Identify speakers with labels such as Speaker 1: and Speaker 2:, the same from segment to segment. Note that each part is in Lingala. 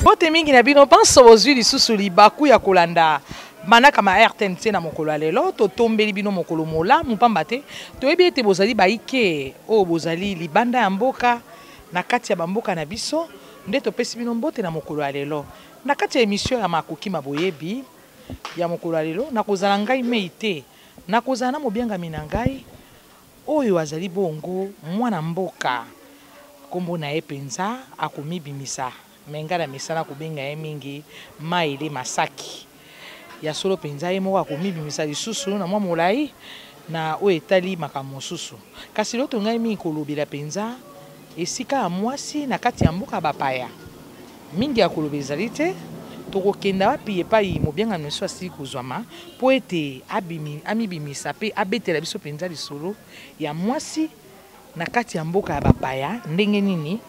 Speaker 1: Bote mingi na bino pense ozwi lisusu libaku ya kolanda manaka ma RTNC na mokolo ya lelo to tombeli bino mokolo molamu pamba te toyebi ete bozali baike oyo bozali libanda ya mboka na kati ya bamboka na biso nde topesi bino mbote na mokolo ya lelo na kati ya émission ya makoki maboyebi ya mokolo ya lelo nakozala ngai mei te nakozala na mobiangami na ngai oyo azali bongo mwana mboka kombo na ye penza akomibimisa menga na misala kobenga ye mingi Maele Masaki ya solo penza ye moko akomibimisa lisusu na mwa molai na oyo etali makambo mosusu kasi loto ngai mingi kolobela penza esika ya mwasi na kati ya mboka bapaya mingi ya kolobela ezali te tokokenda wapi epai mobiangami mosusu asili kozwama mpo ete amibimisa mpe abetela biso penza lisolo ya mwasi na kati ya mboka ya bapaya ndenge nini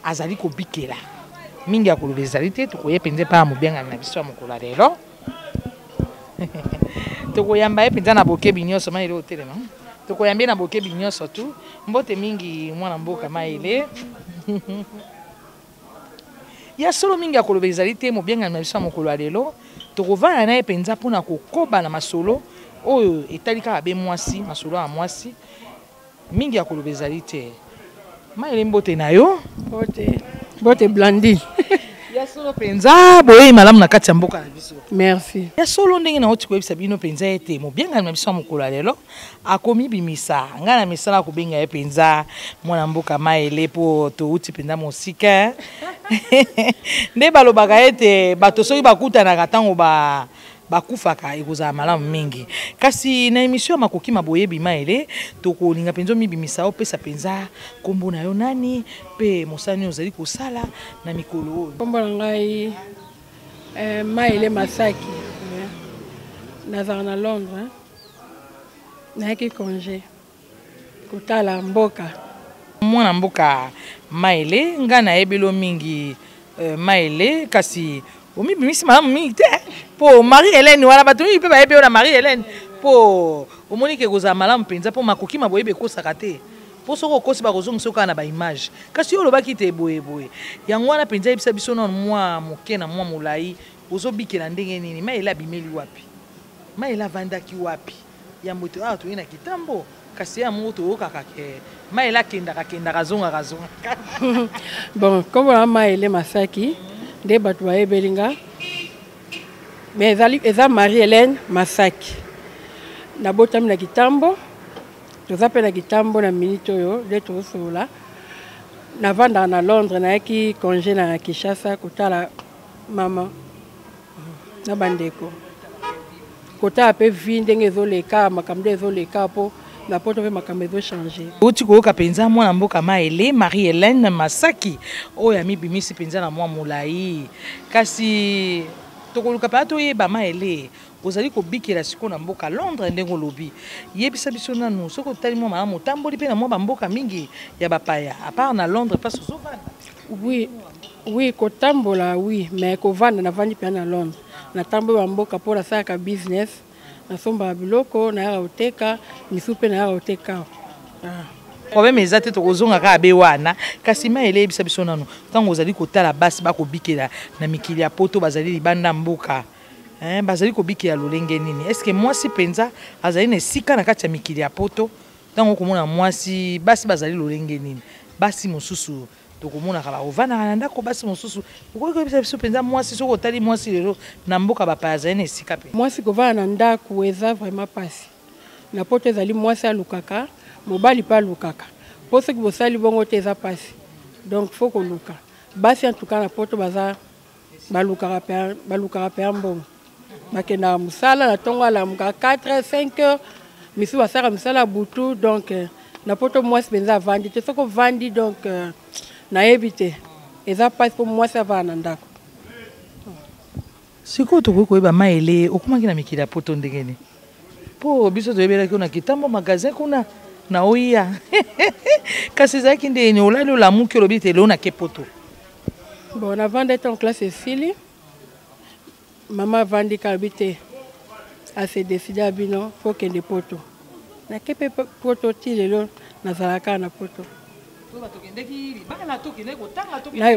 Speaker 1: azali kobikela mingi ya kolobela ezali te tokoye penza epai ya mobiangami na biso ya mokolo ya lelo tokoyamba ye penza na bokebi nyonso Maele otelema tokoyamba ye na bokebi nyonso tu mbote mingi mwana mboka Maele ya solo mingi ya kolobela ezali te mobiangami na biso ya mokolo ya lelo tokovanda na ye penza mpona kokoba na masolo oyo etali kaka be mwasi masolo ya mwasi mingi ya kolobela ezali te Maele mbote na yo
Speaker 2: bote Blandine
Speaker 1: ya solo penza boye malamu na kati ya mboka na biso
Speaker 2: merci
Speaker 1: ya solo ndenge na oti koyebisa bino penza ete mobiangami na biso ya mokolo ya lelo akomibimisa ngai na misala kobenga ye penza mwana mboka Maele mpo touti penza mosika nde balobaka ete bato soki bakutanaka ntango bakufaka ekozala malamu mingi kasi na émission ya makoki maboyebi Maele tokolinga penza omibimisa opesa penza kombo na yo nani mpe mosani ozali kosala na mikolo oyo
Speaker 2: kombo na ngai Maele Masaki nazala na Londres nayaki congé kotala mboka
Speaker 1: mwana mboka Maele ngai nayebelo mingi Maele kasi omibimisi malamu mingi te po Marie-Hélène wana bato mingi mpe bayebi oyo na Marie-Hélène po omonike kozala malamu mpenza po makoki maboyebi ekosaka te po soki okosi bakozongisa kaka na baimage kasi oyo olobaki te boyeboye yango wana mpenza yebisa biso nano mwa moke na mwa molai ozobikela ndenge nini Maele abimeli wapi Maele avandaki wapi yambo te awa toye na kitambo kasi ya moko toyokaka ke Maele akendaka zongaka
Speaker 2: bon kombo na Maele Masaki nde bato bayebeli nga mais eza Marie-Hélène Masaki nabotami na kitambo toza mpe na kitambo na minute oyo nde tozosolola navandaka na Londres nayaki congé na Kinshasa kotala mama na bandeko kotala mpe vi ndenge ezoleka makambo nde ezoleka mpo na poto mpe makambo ezochange
Speaker 1: oti koyoka mpenza mwana mboka Maele Marie-Hélène Masaki oyo amibimisi mpenza na mwa molai kasi tokoluka mpe toyeba Maele ozali kobikela sikoyo na mboka Londres ndenge olobi yebisa biso nanu soki otali mwa malamu otamboli mpe na mwa bamboka mingi ya bapaya apart na Londres mpasi ozovanda
Speaker 2: oui kotambola oui mais kovanda navandi mpe na Londres natamboli bamboka mpo nasalaka business nasombaka biloko nayaka koteka misu mpe nayaka koteka
Speaker 1: problème eza te tokozonga kaka be wana kasi Maele yebisa biso nano ntango ozali kotala basi bakobikela na mikili ya poto bazali libanda mboka bazali kobikela lolenge nini eske mwasi mpenza azali na esika na kati ya mikili ya poto ntango okomona mwasi basi bazali lolenge nini basi mosusu tokomonaka bakovandaka na ndako basi mosusu okoki koyebisa biso mpenza mwasi soki otali mwasi lelo na mboka bapaya azali na esika mpe
Speaker 2: mwasi kovanda na ndako eza vraiment pasi na poto ezali mwasi alukaka mobali mpe alukaka mpo soki bosali bongo te eza pasi donc fo koluka basi antuka na poto balukaka mpe ya mbongo bakendaka mosala na ntongo alamuka 4-5 heures misu basalaka misala butu donc na poto mwasi mpenza avandi te soki ovandi donc nayebi te eza pasi mpo mwasi avanda na ndako
Speaker 1: sikoyo tokoki koyeba Maele okomaki na mikili ya poto ndengeni mpo biso toyebelaki na kitambo magasin kuna na oya kasi ezalaki ndeni olali olamuki olobi te leo nake poto
Speaker 2: bon navanda ete en classe esili mama avandi kalobi te ase décide abino fo kende poto nake mpe poto ti lelo nazalaka na poto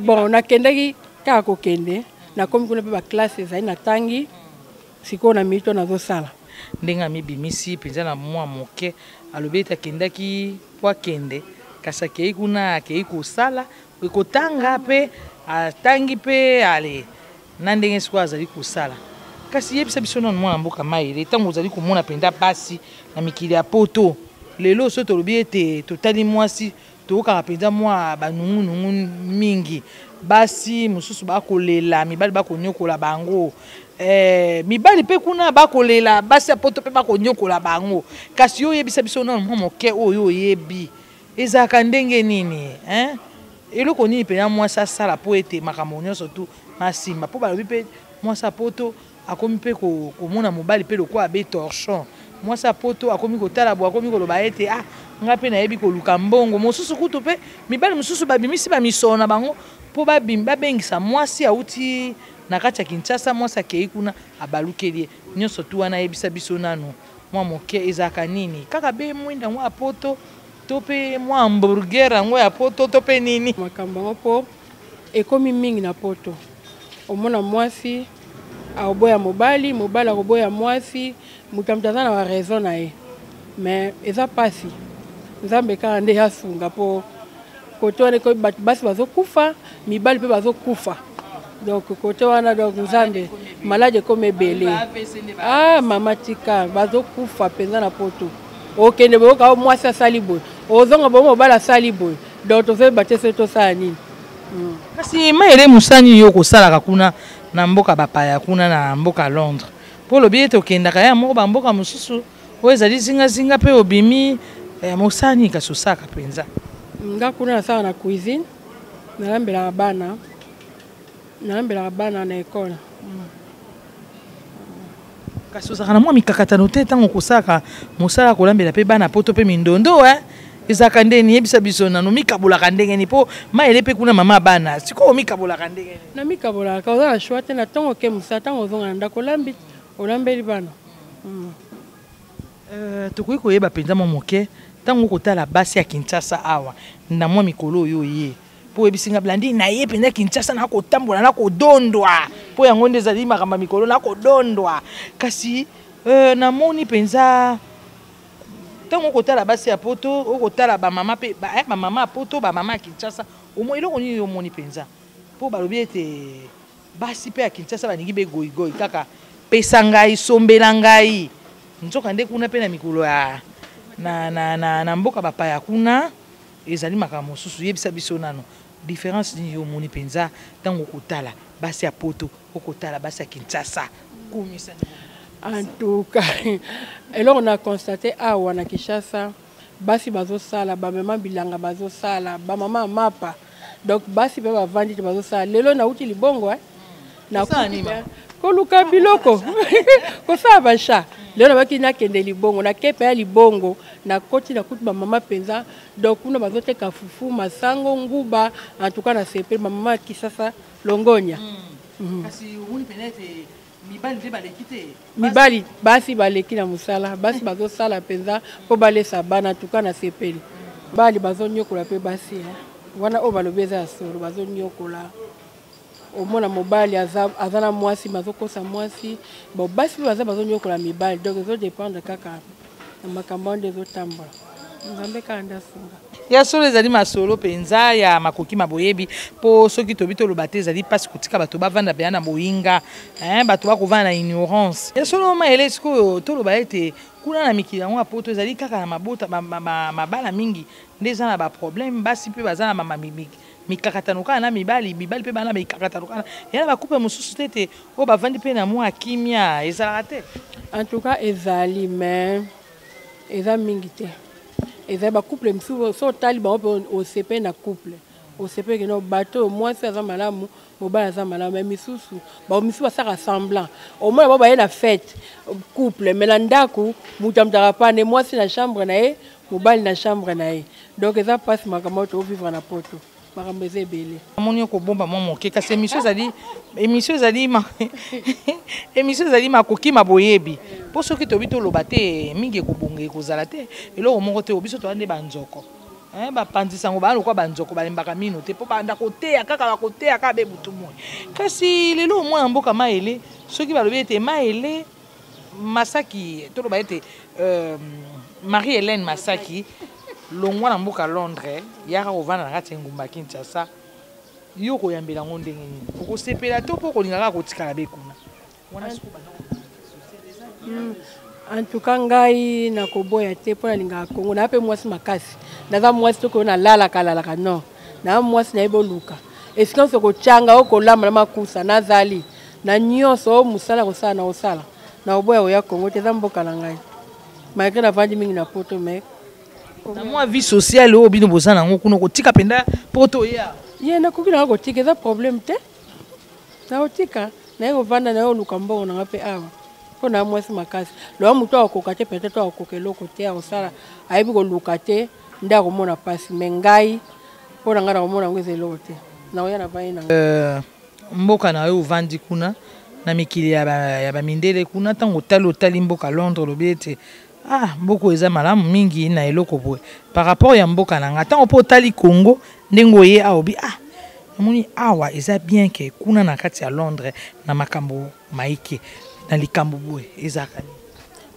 Speaker 2: bon nakendaki kaka kokende nakomi kuna mpe baklasse ezali natangi sikoyo na mito nazosala
Speaker 1: ndenge amibimisi mpenza na mwa moke alobi ete akendaki po akende kasi akei kuna akei kosala ekotanga mpe atangi mpe ale na ndenge sikoyo azali kosala kasi yebisa biso nano mwana mboka Mayele ntango ozali komona mpenza basi na mikili ya poto lelo so tolobi ete totali mwasi tokaka mpenza mwa banungunungu mingi basi mosusu bakolela mibali bakonyokola bango mibali mpe kuna bakolela basi ya poto mpe bakonyokola bango kasi yo oyebisa biso nano mwa moke oyo oyebi ezalaka ndenge nini eloko nini mpenza mwasi asala mpo ete makambo nyonso tu masimba mpo balobi mpe mwasi ya poto akomi mpe komona mobali mpe lokola abe torchon mwasi ya poto akomi kotala bo akomi koloba ete nga mpe nayebi koluka mbongo mosusu kutu mpe mibali mosusu babimisi bamisolo na bango mpo babengisa mwasi auti na kati ya Kinshasa mwasi akei kuna abalukeli nyonso tu wana yebisa biso nano mwa moke ezalaka nini kaka be mwinda yango ya poto to mpe mwa hamburger yango ya poto to mpe nini
Speaker 2: makambo yango mpo ekomi mingi na poto omona mwasi akoboya mobali mobali akoboya mwasi moto aza na baraison na ye mais eza pasi nzambe kaka nde asunga mpo kote wana ekomi bato basi bazokufa mibali mpe bazokufa donc kote wana donc nzambe maladi ekomi ebele mama tika bazokufa mpenza na poto okende boyoka mwasi asali boye ozonga boye mobali asali boye donc tozoyeba te soki tosala nini
Speaker 1: kasi Mayele mosani yo kosalaka kuna na mboka bapaya kuna na mboka Londres mpo lobi ete okendaka ya moko bamboka mosusu oyo ezali zingazinga mpe obimi mosani kasi osalaka mpenza
Speaker 2: nga kuna nasala na cuisine nalambelaka bana na ekole
Speaker 1: kasi ozalaka na mwa mikakatano te ntango kosalaka mosala kolambela mpe bana poto mpe mindondo ezalaka ndeni yebisa biso nano mikabolaka ndengeni mpo Mayele mpe kuna mama bana sikoyo mikabolaka ndengeni
Speaker 2: na mikabolaka oza na shwa te na ntongo oke mosala ntango ozonga na ndako olambeli bana
Speaker 1: tokoki koyeba mpenza mwa moke ntango kotala basi ya Kinshasa awa na mwa mikolo oyo ye mpo oyebisinga blandi na ye mpenza Kinshasa nakotambola nakodondwa mpo yango nde ezali makambo ya mikolo nakodondwa kasi namoni mpenza ntango okotala basi ya poto okotala bamama mpe bamama ya poto bamama ya Kinshasa omoi eloko nini omoni mpenza mpo balobi ete basi mpe ya Kinshasa baningi begoyigoyi kaka pesa ngai sombela ngai nzoka nde kuna mpe na mikolo ya na mboka bapaya kuna ezali makambo mosusu yebisa biso nano différence nini yo omoni mpenza ntango okotala basi ya poto okotala basi ya Kinshasa kumisa
Speaker 2: en tout cas eloko na constate awa na Kinshasa basi bazosala bamama bilanga bazosala bamama mapa donc basi mpe bavandi te bazosala lelo nauti libongo koluka biloko kosala basha lelo nabaki nakende libongo nakepe ya libongo nakoti nakuti bamama mpenza donc kuna bazoteka fufu masango nguba en tout cas na sepeli bamama ya Kinshasa longonya
Speaker 1: kasi omoni penete mibali nde baleki te
Speaker 2: mibali basi baleki na mosala basi bazosala mpenza mpo balesa bana tuka na sepeli bali bazonyokola mpe basi wana oyo balobi eza ya solo bazonyokola omona mobali aza na mwasi bazokosa mwasi bo basi mpe baza bazonyokola mibali donc ezodépendre kaka na makambo nde ezotambola nzambe kaka nde asunga
Speaker 1: ya solo ezali masolo mpenza ya makoki maboyebi mpo soki tobi toloba te ezali mpasi kotika bato bavanda mpenza na boyinga bato bakovanda na ignorance ya solo Mayele sikoyo toloba ete kuna na mikili yango ya poto ezali kaka na mabala mingi nde eza na baproblème basi mpe baza na mikakatano kaka na mibali mpe bana mikakatano kaka yana bakupe mosusu te ete oyo bavandi mpe na mwa kimia ezalaka te
Speaker 2: en tout cas ezali mais eza mingi te ezali bacouple misusu so otali bango mpe osepe na couple osepe keno bato mwasi aza malamu mobali aza malamu me misusu bamisusu basaka semblant omona bao baye na fête couple me na ndako moto amutaka pane mwasi na chambre na ye mobali na chambre na ye donc eza mpasi makambo tovivre na poto makambo eza ebele
Speaker 1: amoni okobomba mwa moke kasi émission ezali makoki maboyebi mpo soki tobi toloba te mingi ekobonga ekozala te eloko moko te biso toya nde banzoko bapandisa ngo bana kwa banzoko balembaka mino te po banda koteya kaka bakoteya kaka be butu moi kasi lelo mwana mboka Mayele soki balobi ete Mayele Masaki toloba ete Marie-Hélène Masaki longwa na mboka Londres yaka kovanda na kati ya ngumba Kinshasa yo koyambela ngo ndenge nini okosepela to po kolingaka kotikala be kuna wana suku
Speaker 2: en tout cas ngai na koboya te pona linga Kongo na pe mwasi makasi naza mwasi toko na lalaka non na mwasi na eboluka esika soko changa okolamba na makusa nazali na nyonso musala kosala na osala na oboya oya Kongo te za mboka na ngai malgré na vandi mingi na poto mais
Speaker 1: na mwa vie sociale o bino bozana ngo kuno kotika penda poto ya
Speaker 2: ye na koki na kotika za problème te na otika na yo vanda na yo luka mbongo na ngape awa pona mwasi makasi lo muto akoka te peut-être akoka eloko te osala ayebi koluka te nde akomona pasi me ngai mpona ngai nakomona yango eza eloko te na oya na vai na
Speaker 1: mboka na yo ovandi kuna na mikili ya bamindele kuna ntango otali mboka Londres olobi ete mboka eza malamu mingi na eloko boye par rapport ya mboka na nga ntango mpo otali Congo ndenge oye aobi namoni awa eza bien ke kuna na kati ya Londres na makambo maike na likambo boye ezaka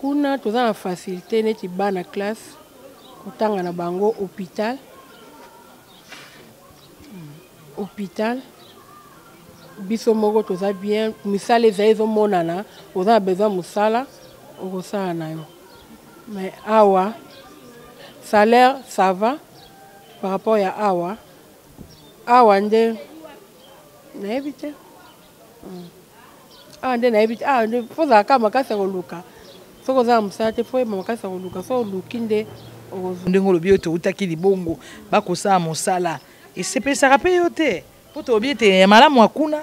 Speaker 2: kuna toza na facilité neti bana classe kotanga na bango hôpital biso moko toza bien misala eza ezomonana oza na besoin mosala okosala na yo mais awa salaire ça va par rapport ya awa nde nayebi te nde nayebi te nde fozalaka makasi ya koluka soki oza na mosala te fo yeba makasi ya koluka so oluki nde
Speaker 1: ndenge olobi ete outaki libongo bakosala mosala esepesaka mpe yo te po tolobi ete malamu akuna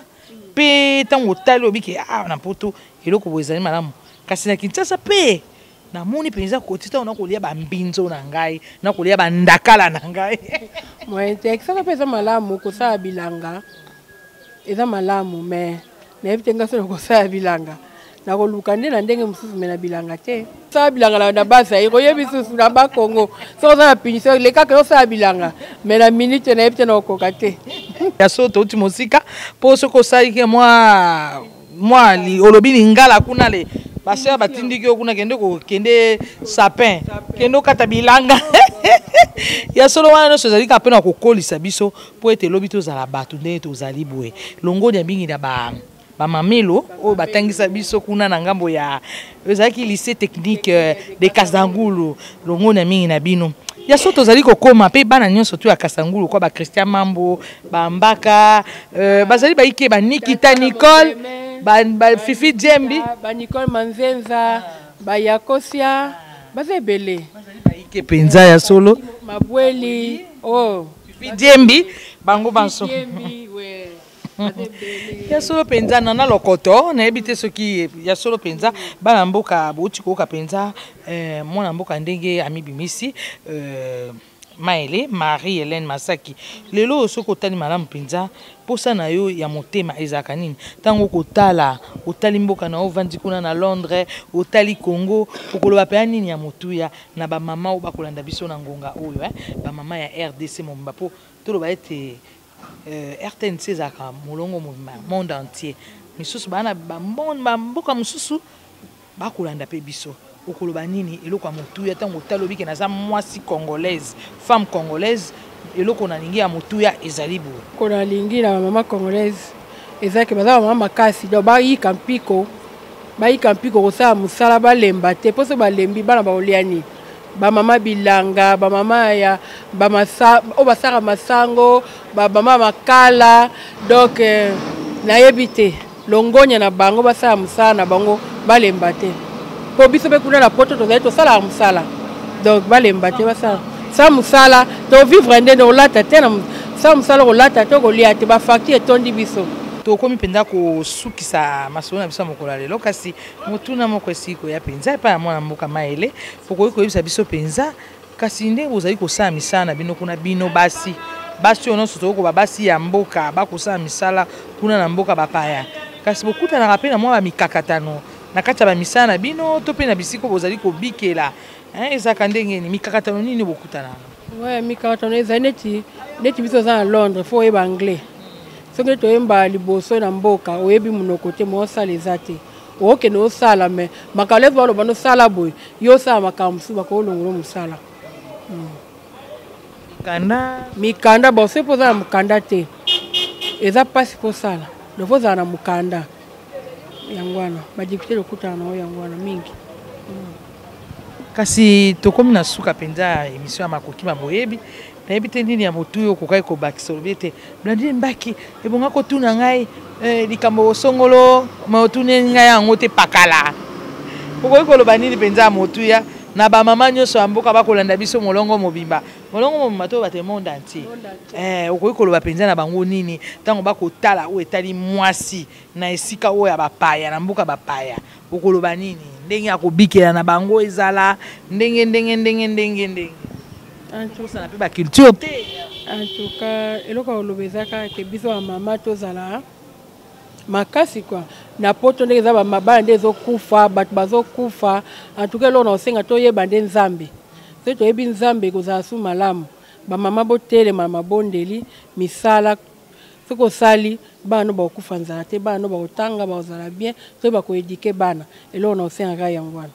Speaker 1: mpe ntango otali obi ke na poto eloko boye ezali malamu kasi na Kinshasa mpe namoni mpenza koti ntango nakolia bambinzo na ngai nakolia bandakala na ngai
Speaker 2: moyen te kisaka mpe eza malamu kosala bilanga eza malamu mais nayebi te nga so na kosala bilanga nakoluka nde na ndenge mosusu me na bilanga te osala bilanga na basa ekoyebi susu na bakongo soki oza na punition lekaka osala bilanga me na minute nayebi te na kokoka te
Speaker 1: ya so touti mosika mpo soki osaliki mwa olobi lingala kuna le basera batindiki yo kuna kende sapin kende okata bilanga ya solo wana nyonso ezali kaka mpe na kokolisa biso mpo ete elobi tozala bato ndenge tozali boye longoni ya mingi na bamamelo oyo batangisa biso kuna na ngambo ya ezalaki lycée technique de Kasangulu longoni ya mingi na bino ya so tozali kokoma mpe bana nyonso to ya Kasangulu kwa Christian Mambo Mbaka bazali baike Nikita Nicole Fifi Djembi
Speaker 2: Nicole Manzenza Yakosia baza ebele
Speaker 1: baike penza ya solo
Speaker 2: Mabweli
Speaker 1: Fifi Djembi bango banso ya solo penza nana lokoto nayebi te soki ya solo penza bana mboka bouti koyoka penza mwana mboka ndenge amibimisi Mayele Marie-Hélène Masaki lelo soki otali malamu penza posa na yo ya motema ezalaka nini ntango kotala otali mboka na ovandi kuna na Londres otali Congo okoloba mpe nini ya motuya na bamama oyo bakolanda biso na ngonga oyo bamama ya RDC mobimba mpo toloba ete RTNC ezalaka molongo mobimba monde entier misusu bana bamboka mosusu bakolanda mpe biso okoloba nini eloko ya motuya ntango otali obike naza mwasi congolaise femme congolaise eloko nalingi ya motuya ezali boye
Speaker 2: kona lingi na mama congolaise ezalaki baza bamama makasi donc bayika mpiko kosala mosala balemba te mpo so balembi bana baolia nini bamama bilanga bamama ya oyo basaka masango bamama makala donc nayebi te longonya na bango basala mosala na bango balemba te po biso mpe kuna na poto tozali tosalaka mosala donc balemba te basala sa mosala tovivre ndenge olata te sa mosala kolata te kolia te bafacture etondi biso
Speaker 1: tokomi mpenza kosukisa masolo na biso ya mokolo ya lelo kasi motuna moko esili koya mpenza epai ya mwana mboka Mayele pokoki koyebisa biso mpenza kasi ndenge bozali kosala misala na bino kuna bino basi oyo nyonso tokokoba basi ya mboka bakosala misala kuna na mboka bapaya kasi bokutanaka mpe na mwa bamikakatano na kati ya bamisala na bino to mpe na bisika bozali kobikela ezalaka ndenge ni mikakatano nini bokutanaka
Speaker 2: Ouais, mikanda on eza neti biso za à Londres faut yeba anglais. Soki toyemba liboso na mboka oyebi monoko te mo sala eza te. Oke no sala me makale balo bano sala boy. Yo sala makamsu bako longolo musala. Mikanda bon c'est pour ça mukanda te. Eza pasi po sala. Nofo za na mukanda. Yangwana badikite lokuta na yangwana mingi.
Speaker 1: Kasi tokomi na suka penza émission ya makoki maboyebi nayebi te nini ya motu yo kokai ko bakisolobi te Blandine Mbaki ebonga kotuna ngai likambo osongolo motune ngai yango te pakala okoki koloba nini penza motu ya na ba mama nyonso ya mboka bakolanda biso molongo mobimba to bate monde entier okoki koloba penza na bango nini ntango bakotala oyo etali mwasi na esika oyo ya bapaya na mboka bapaya okoloba nini ndenge ya kobikela na bango ezala ndenge en tout ça na pe ba culture te
Speaker 2: en tout cas eloko olobezaka ke biso ya mama tozala makasi quoi na poto ndenge za ba mabala nde ezokufa bato bazokufa en tout cas eloko na osenga toyeba nde nzambe soki toyebi nzambe kozala su malamu bamama botelema mabondeli misala soki osali bana bakokufa nzala te bana bakotanga bakozala bien soki bakoedike bana eloko na osengaka yango wana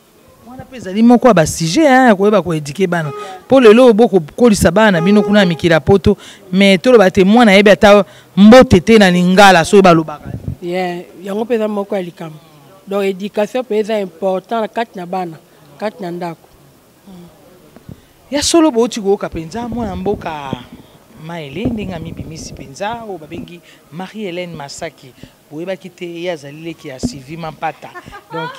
Speaker 1: wana mpe ezali moko ya basujet ya koyeba koedike bana mpo lelo bokokolisa bana bino kuna ya mikila poto mais toloba te mwana ayebi ata mbote te na lingala soki balobaka
Speaker 2: yango mpe eza moko ya likambo donc éducation mpe eza important na kati na bana kati na ndako
Speaker 1: ya solo bouti koyoka mpenza mwana mboka Maele ndenge amibimisi mpenza oyo babengi Marie-Hélène Masaki boyebaki te ye azali leki ya Sylvie Mampata donc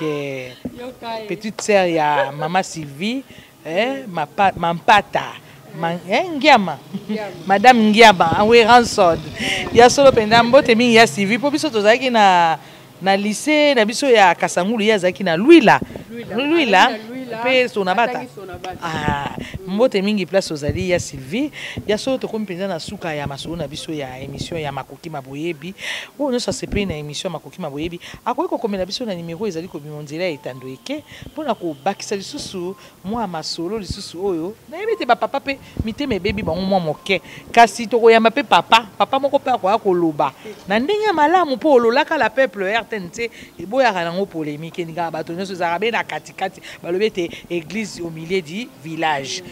Speaker 1: petite sœur ya mama Sylvie Mampata Ngiama madame Ngiama awe Ransod ya solo mpenza mbote mingi ya Sylvie po biso tozalaki na lycée na biso ya Kasangulu ye azalaki na Luila pe sonabata mbote mingi place ozali ya Sylvie ya solo tokomi mpenza na suka ya masolo na biso ya émission ya makoki maboyebi oyo nyonso asepeli na émission ya makoki maboyebi akoki kokomela biso na nimero ezali kobima nzela ya etando eke mpona kobakisa lisusu mwa masolo lisusu oyo nayebi te bapapa mpe mitema ebebi bango mwa moke kasi tokoyamba mpe papa moko mpe akoya koloba na ndenge ya malamu mpo ololaka la peuple RTNC eboyaka nango polémique endingaka bato nyonso ezalaka be na katikati balobi ete église au milieu du village